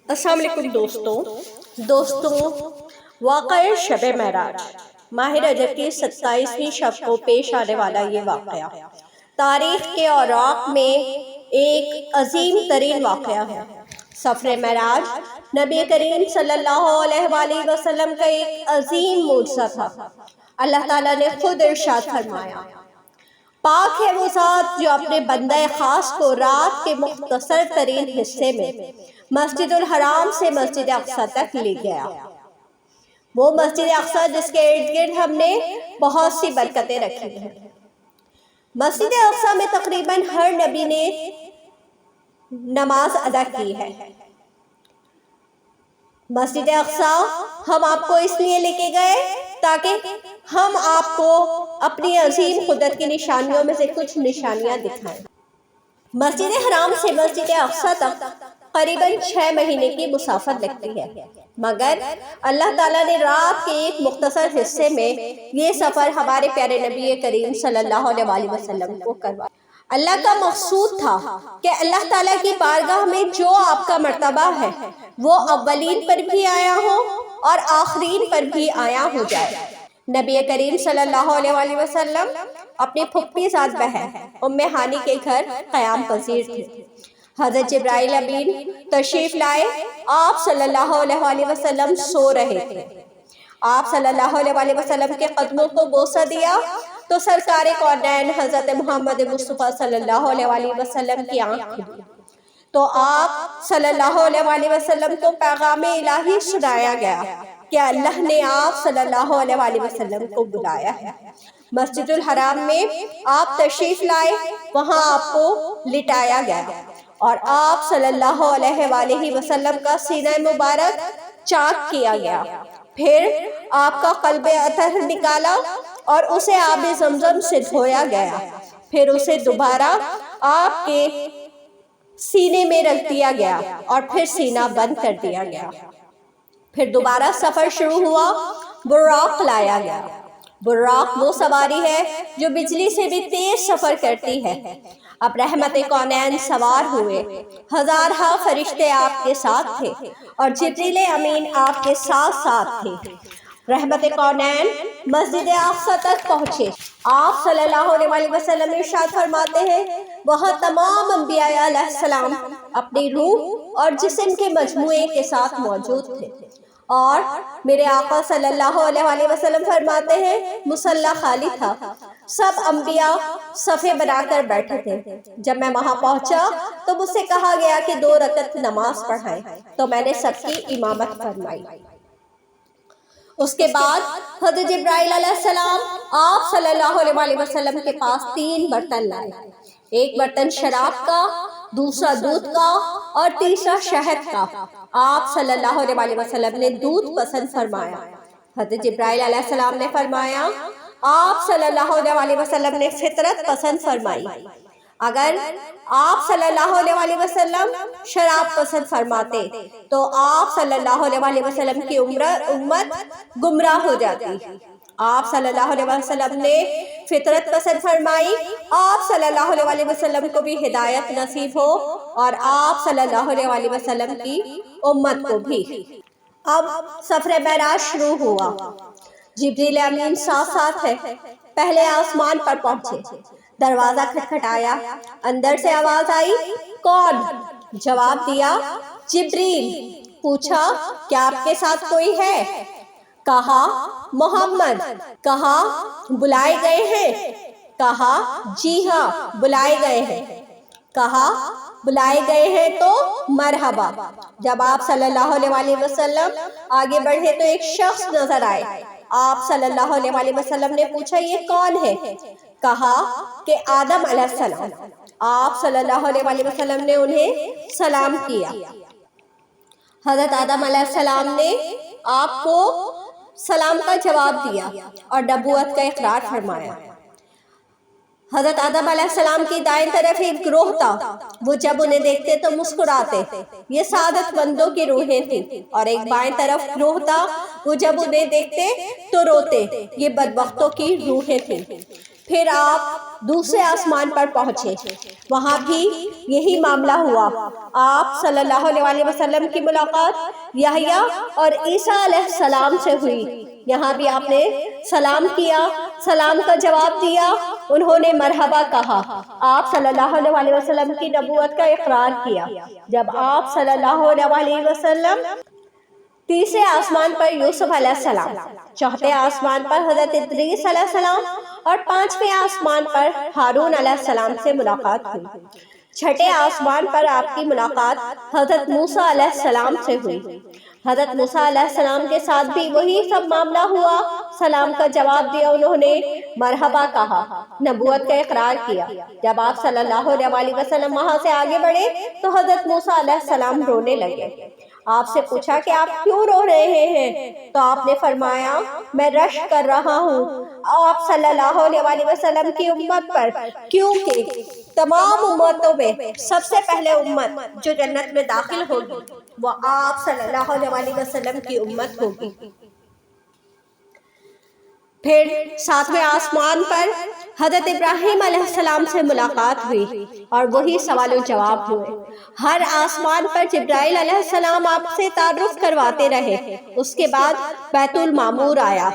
السلام علیکم دوستوں واقعہ شب معراج ماہ رجب کی 27ویں شب کو پیش آنے والا یہ واقعہ تاریخ کے اوراق میں ایک عظیم ترین واقعہ ہے۔ سفر معراج نبی کریم صلی اللہ علیہ وآلہ وسلم کا ایک عظیم معجزہ تھا۔ اللہ تعالیٰ نے خود ارشاد فرمایا، پاک ہے وہ ذات جو اپنے بندہ خاص کو رات کے مختصر ترین حصے میں مسجد الحرام سے مسجد اقصی تک لے گیا۔ وہ مسجد اقصی جس کے ارد گرد ہم نے بہت سی برکتیں رکھی ہیں۔ مسجد اقصی میں تقریباً ہر نبی نے نماز ادا کی ہے۔ مسجد اقصی ہم آپ کو اس لیے لے کے گئے تاکہ ہم آپ کو اپنی عظیم قدرت کی نشانیوں میں سے کچھ نشانیاں دکھائیں۔ مسجد حرام سے مسجد اقصی تک قریباً 6 مہینے کی مسافت لگتی ہے، مگر اللہ تعالیٰ نے رات کے ایک مختصر حصے میں یہ سفر ہمارے پیارے نبی کریم صلی اللہ علیہ وآلہ وسلم کو کروایا۔ اللہ کا مقصود تھا کہ اللہ تعالیٰ کی بارگاہ میں جو آپ کا مرتبہ ہے وہ اولین پر بھی آیا ہو اور آخرین پر بھی آیا ہو جائے۔ نبی کریم صلی اللہ علیہ وآلہ وسلم اپنی پھپھی زاد بہن ام ہانی کے گھر قیام پذیر تھے۔ حضرت جبرائیل امین تشریف لائے، آپ صلی اللہ علیہ وآلہ وسلم سو رہے تھے۔ آپ صلی اللہ علیہ وآلہ وسلم کے قدموں کو بوسہ دیا تو سرکار کونین حضرت محمد مصطفیٰ صلی اللہ علیہ وآلہ وسلم کی آنکھ کھلی تو آپ صلی اللہ علیہ وآلہ وسلم کو پیغام الہی سنایا گیا کہ اللہ نے آپ صلی اللہ علیہ وآلہ وسلم کو بلایا ہے۔ مسجد الحرام میں آپ تشریف لائے، وہاں آپ کو لٹایا گیا اور آپ صلی اللہ علیہ وآلہ وسلم کا سینہ مبارک چاک کیا گیا۔ پھر آپ کا قلب اطہر نکالا اور اسے آب زمزم سے دھویا گیا۔ پھر اسے دوبارہ آپ کے سینے میں رکھ دیا گیا اور پھر سینہ بند کر دیا گیا۔ پھر دوبارہ سفر شروع ہوا، براق لایا گیا۔ براق وہ سواری ہے جو بجلی سے بھی تیز سفر کرتی ہے۔ اب رحمت کونین سوار ہوئے، ہزارہا فرشتے آپ کے ساتھ تھے اور جبریل امین آپ کے ساتھ ساتھ تھے۔ رحمت کونین مسجد اقصی تک پہنچے۔ آپ صلی اللہ علیہ وآلہ وسلم ارشاد فرماتے ہیں، وہاں تمام انبیاء علیہ السلام اپنی روح اور جسم کے مجموعے کے ساتھ موجود تھے، اور میرے آقا صلی اللہ علیہ وآلہ وسلم فرماتے ہیں مصلی خالی تھا، سب انبیاء صفے بنا کر بیٹھے تھے۔ جب میں وہاں پہنچا تو مجھ سے کہا گیا کہ 2 رکعت نماز پڑھائیں، تو میں نے سب کی امامت فرمائی۔ اس کے بعد حضرت جبرائیل علیہ السلام آپ صلی اللہ علیہ وآلہ وسلم کے پاس 3 برتن لائے، ایک برتن شراب کا، دوسرا دودھ کا اور تیسرا شہد کا۔ آپ صلی اللہ علیہ وآلہ وسلم نے دودھ پسند فرمایا۔ حضرت جبرائیل علیہ السلام نے فرمایا، آپ صلی اللہ علیہ وآلہ وسلم نے فطرت پسند فرمائی۔ اگر آپ صلی اللہ علیہ وآلہ وسلم شراب پسند فرماتے تو آپ صلی اللہ علیہ وآلہ وسلم کی امت گمراہ ہو جاتی۔ آپ صلی اللہ علیہ وسلم نے فطرت پسند فرمائی، آپ صلی اللہ علیہ وآلہ وسلم کو بھی ہدایت نصیب ہو اور آپ صلی اللہ علیہ وآلہ وسلم کی امت کو بھی۔ اب سفر معراج شروع ہوا۔ جبریل امین ساتھ ساتھ ہے، پہلے آسمان پر پہنچے، دروازہ کھٹکھٹایا، اندر سے آواز آئی، کون؟ جواب دیا، جبریل۔ پوچھا، کیا آپ کے ساتھ کوئی ہے؟ کہا، محمد۔ کہا، بلائے گئے ہیں؟ کہا، جی ہاں بلائے گئے ہیں۔ کہا، بلائے گئے ہیں تو مرحبا۔ جب آپ صلی اللہ علیہ وآلہ وسلم آگے بڑھے تو ایک شخص نظر آئے۔ آپ صلی اللہ علیہ وآلہ وسلم نے پوچھا، یہ کون ہے؟ کہا کہ آدم علیہ السلام۔ آپ صلی اللہ علیہ وآلہ وسلم نے انہیں سلام کیا۔ حضرت آدم علیہ السلام نے آپ کو سلام کا جواب دیا اور نبوت کا اقرار فرمایا۔ حضرت آدم علیہ السلام کی دائیں طرف ایک گروہ تھا، وہ جب انہیں دیکھتے تو مسکراتے، یہ سعادت مندوں کی روحیں تھیں، اور ایک بائیں طرف گروہ تھا، وہ جب انہیں دیکھتے تو روتے، یہ بدبختوں کی روحیں تھیں۔ پھر آپ دوسرے آسمان پر پہنچے، وہاں بھی یہی معاملہ ہوا۔ آپ صلی اللہ علیہ وسلم کی ملاقات یحییٰ اور عیسیٰ علیہ السلام سے ہوئی۔ یہاں بھی آپ نے سلام کیا، سلام کا جواب دیا، انہوں نے مرحبا کہا۔ آپ صلی اللہ علیہ وسلم کی نبوت کا اقرار کیا۔ جب آپ صلی اللہ علیہ وسلم تیسرے آسمان پر یوسف علیہ السلام، چوتھے آسمان پر حضرت ادریس علیہ السلام اور پانچویں آسمان پر ہارون علیہ السلام سے ملاقات ہوئی۔ چھٹے آسمان پر آپ کی ملاقات حضرت موسیٰ علیہ السلام سے ہوئی۔ حضرت موسیٰ علیہ السلام کے ساتھ بھی وہی سب معاملہ ہوا، سلام کا جواب دیا، انہوں نے مرحبا کہا، نبوت کا اقرار کیا۔ جب آپ صلی اللہ علیہ وسلم وہاں سے آگے بڑھے تو حضرت موسیٰ علیہ السلام رونے لگے۔ آپ سے پوچھا کہ آپ کیوں رو رہے ہیں؟ تو آپ نے فرمایا، میں رشک کر رہا ہوں آپ صلی اللہ علیہ وسلم کی امت پر، کیونکہ تمام امتوں میں سب سے پہلے امت جو جنت میں داخل ہوگی وہ آپ صلی اللہ علیہ وسلم کی امت ہوگی۔ پھر ساتویں آسمان پر حضرت ابراہیم علیہ السلام سے ملاقات ہوئی اور وہی سوال و جواب ہوئے۔ ہر آسمان پر جبرائیل علیہ السلام آپ سے تعارف کرواتے رہے۔ اس کے بعد بیت المعمور آیا۔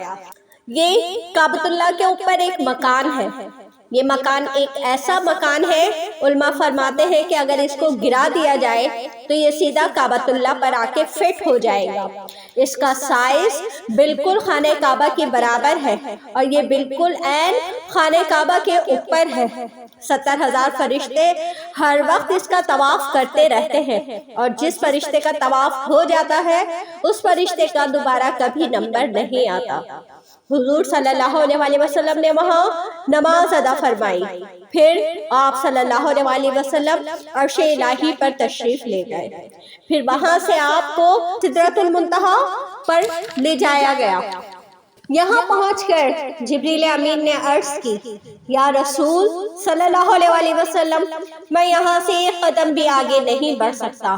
یہ کعبۃ اللہ کے اوپر ایک مکان ہے۔ یہ مکان ایک ایسا مکان ہے، علماء فرماتے ہیں کہ اگر اس کو گرا دیا جائے تو یہ سیدھا کعبۃ اللہ پر آ کے فٹ ہو جائے گا۔ اس کا سائز بالکل خانہ کعبہ کے برابر ہے اور یہ بالکل عین خانہ کعبہ کے اوپر ہے۔ 70,000 فرشتے ہر وقت اس کا طواف کرتے رہتے ہیں اور جس فرشتے کا طواف ہو جاتا ہے اس فرشتے کا دوبارہ کبھی نمبر نہیں آتا۔ حضور صلی اللہ علیہ وسلم نے وہاں نماز ادا فرمائی، پھر آپ صلی اللہ علیہ وسلم عرش الہی پر تشریف لے گئے۔ پھر وہاں سے آپ کو سدرۃ المنتہا پر لے جایا گیا۔ یہاں پہنچ کر جبریل امین نے عرض کی، یا رسول صلی اللہ علیہ وسلم، میں یہاں سے ایک قدم بھی آگے نہیں بڑھ سکتا۔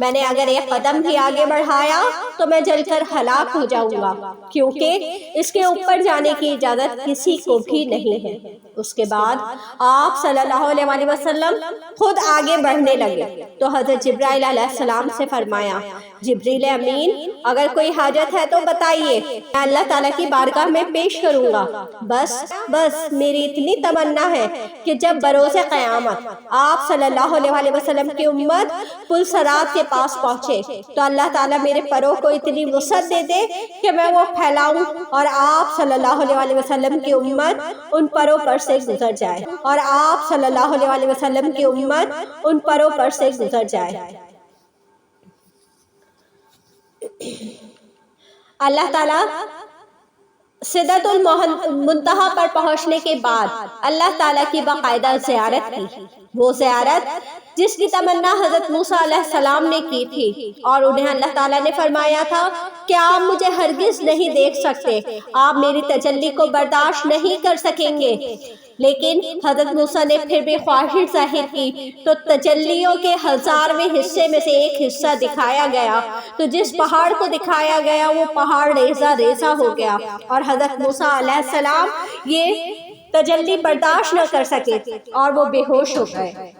میں نے اگر ایک قدم بھی آگے بڑھایا تو میں جل کر ہلاک ہو جاؤں گا، کیونکہ اس کے اوپر جانے کی اجازت کسی کو بھی نہیں ہے۔ اس کے بعد آپ صلی اللہ علیہ وسلم خود آگے بڑھنے لگے تو حضرت جبرائیل علیہ السلام سے فرمایا، جبریل امین، اگر کوئی حاجت ہے تو بتائیے، میں اللہ تعالیٰ کی بارگاہ میں پیش کروں گا۔ بس میری اتنی تمنا ہے کہ جب بروز قیامت آپ صلی اللہ علیہ وسلم کی امت پل صراط کے پاس پہنچے تو اللہ تعالیٰ میرے پروں کو اتنی وسعت دے دے کہ میں وہ پھیلاؤں اور آپ صلی اللہ علیہ وسلم کی امت ان پروں پر سے گزر جائے، اور آپ صلی اللہ علیہ وسلم کی امت ان پروں پر سے گزر جائے۔ اللہ تعالیٰ سدرۃ المنتہا پر پہنچنے کے بعد اللہ تعالیٰ کی باقاعدہ زیارت کی، وہ زیارت جس کی تمنا حضرت موسیٰ علیہ السلام نے کی تھی اور انہیں اللہ تعالیٰ نے فرمایا تھا کہ آپ مجھے ہرگز نہیں دیکھ سکتے، آپ میری تجلی کو برداشت نہیں کر سکیں گے۔ لیکن حضرت موسیٰ نے پھر بھی خواہش ظاہر کی تو تجلیوں کے 1000ویں حصے میں سے ایک حصہ دکھایا گیا، تو جس پہاڑ کو دکھایا گیا وہ پہاڑ ریزہ ریزہ ہو گیا اور حضرت موسیٰ علیہ السلام یہ تجلی برداشت نہ کر سکے اور وہ بے ہوش ہو گئے۔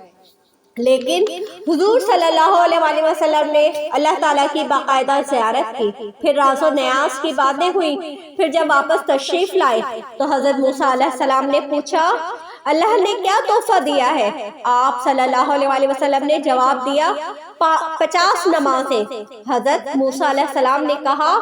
لیکن حضور صلی اللہ علیہ وسلم نے اللہ تعالیٰ کی باقاعدہ زیارت کی، پھر راز و نیاز کی باتیں ہوئی۔ پھر جب واپس تشریف لائے تو حضرت موسیٰ علیہ السلام نے پوچھا، اللہ نے کیا تحفہ دیا ہے؟ آپ صلی اللہ علیہ وسلم نے جواب دیا، 50 نمازیں۔ حضرت موسیٰ علیہ السلام نے کہا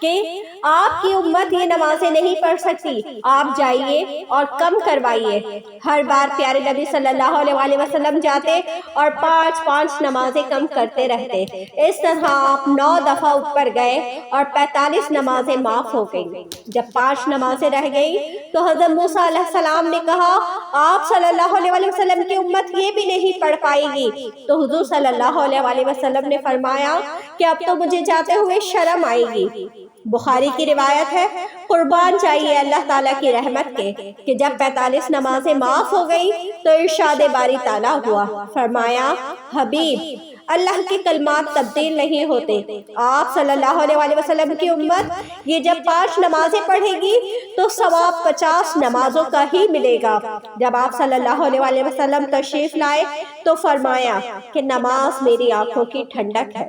کہ آپ کی امت یہ نمازیں نہیں پڑھ سکتی، آپ جائیے اور کم کروائیے۔ ہر بار پیارے نبی صلی اللہ علیہ وسلم جاتے اور 5 نمازیں کم کرتے رہتے۔ اس طرح آپ 9 دفعہ اوپر گئے اور 45 نمازیں معاف ہو گئیں۔ جب 5 نمازیں رہ گئی تو حضرت موسیٰ علیہ السلام نے کہا، آپ صلی اللہ علیہ وسلم کی امت یہ بھی نہیں پڑھ پائے گی۔ تو حضور صلی اللہ علیہ وسلم نے فرمایا کہ اب تو مجھے جاتے ہوئے شرم آئے گی۔ بخاری کی روایت ہے، قربان چاہیے اللہ تعالیٰ کی رحمت کے کہ جب 45 نمازیں معاف ہو گئی تو ارشاد باری تعالیٰ ہوا، فرمایا حبیب اللہ کے کلمات تبدیل نہیں ہوتے، آپ صلی اللہ علیہ وسلم کی امت یہ جب 5 نمازیں پڑھے گی تو ثواب 50 نمازوں کا ہی ملے گا۔ جب آپ صلی اللہ علیہ وسلم تشریف لائے تو فرمایا کہ نماز میری آنکھوں کی ٹھنڈک ہے۔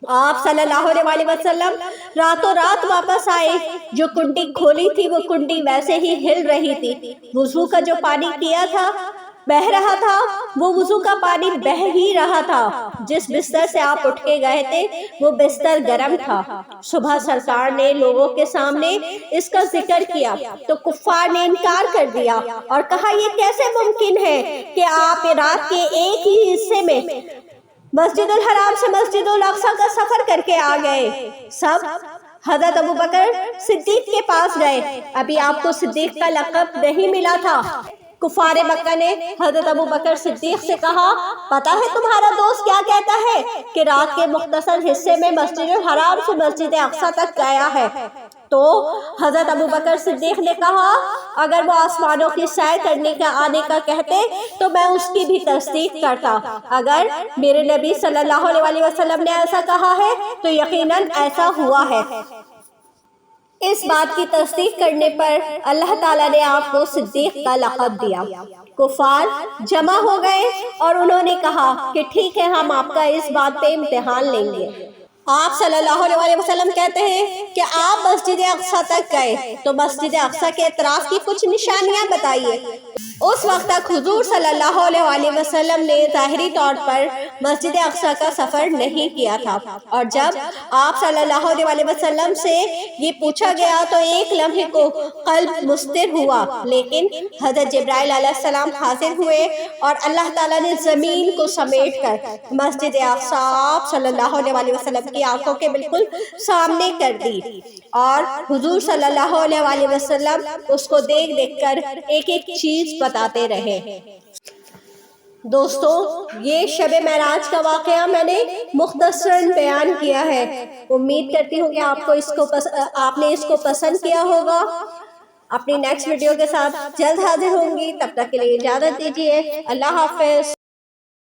آپ صلی اللہ علیہ وسلم راتوں رات واپس آئے، جو کنڈی کھولی تھی وہ کنڈی ویسے ہی ہل رہی تھی، وضو کا جو پانی کیا تھا بہہ رہا تھا وہ وضو کا پانی بہہ ہی رہا تھا، جس بستر سے آپ اٹھ کے گئے تھے وہ بستر گرم تھا۔ صبح سرکار نے لوگوں کے سامنے اس کا ذکر کیا تو کفار نے انکار کر دیا اور کہا یہ کیسے ممکن ہے کہ آپ رات کے ایک ہی حصے میں مسجد الحرام سے مسجد الاقصی کا سفر کر کے آ گئے۔ سب حضرت ابوبکر صدیق کے پاس گئے، ابھی آپ کو صدیق کا لقب نہیں ملا تھا۔ کفار مکہ نے حضرت ابوبکر صدیق سے کہا پتہ ہے تمہارا دوست کیا کہتا ہے کہ رات کے مختصر حصے میں مسجد الحرام سے مسجد اقصی تک گیا ہے؟ تو حضرت ابوبکر صدیق نے کہا اگر وہ آسمانوں کی سیر کرنے کا آنے کا کہتے تو میں اس کی بھی تصدیق کرتا، اگر میرے نبی صلی اللہ علیہ وسلم نے ایسا کہا ہے تو یقیناً ایسا ہوا ہے۔ اس بات کی تصدیق کرنے پر اللہ تعالیٰ نے آپ کو صدیق کا لقب دیا۔ کفار جمع ہو گئے اور انہوں نے کہا کہ ٹھیک ہے ہم آپ کا اس بات پہ امتحان لیں گے۔ آپ صلی اللہ علیہ وسلم کہتے ہیں کہ آپ مسجد اقصی تک گئے تو مسجد اقصی کے اطراف کی کچھ نشانیاں بتائیے۔ اس وقت تک حضور صلی اللہ علیہ وسلم نے ظاہری طور پر مسجد اقصی کا سفر نہیں کیا تھا، اور جب آپ صلی اللہ علیہ وسلم سے یہ پوچھا گیا تو ایک لمحے کو قلب مضطرب ہوا، لیکن حضرت جبرائیل علیہ السلام حاضر ہوئے اور اللہ تعالیٰ نے زمین کو سمیٹ کر مسجد اقصی آپ صلی اللہ علیہ وسلم کی آنکھوں کے بالکل سامنے کر دی، اور حضور صلی اللہ علیہ وسلم اس کو دیکھ دیکھ کر ایک ایک چیز بتاتے رہے۔ دوستو یہ شب معراج کا واقعہ میں نے مختصراً بیان کیا ہے، امید کرتی ہوں کہ آپ نے اس کو پسند کیا ہوگا۔ اپنی نیکسٹ ویڈیو کے ساتھ جلد حاضر ہوں گی، تب تک کے لیے اجازت دیجیے، اللہ حافظ۔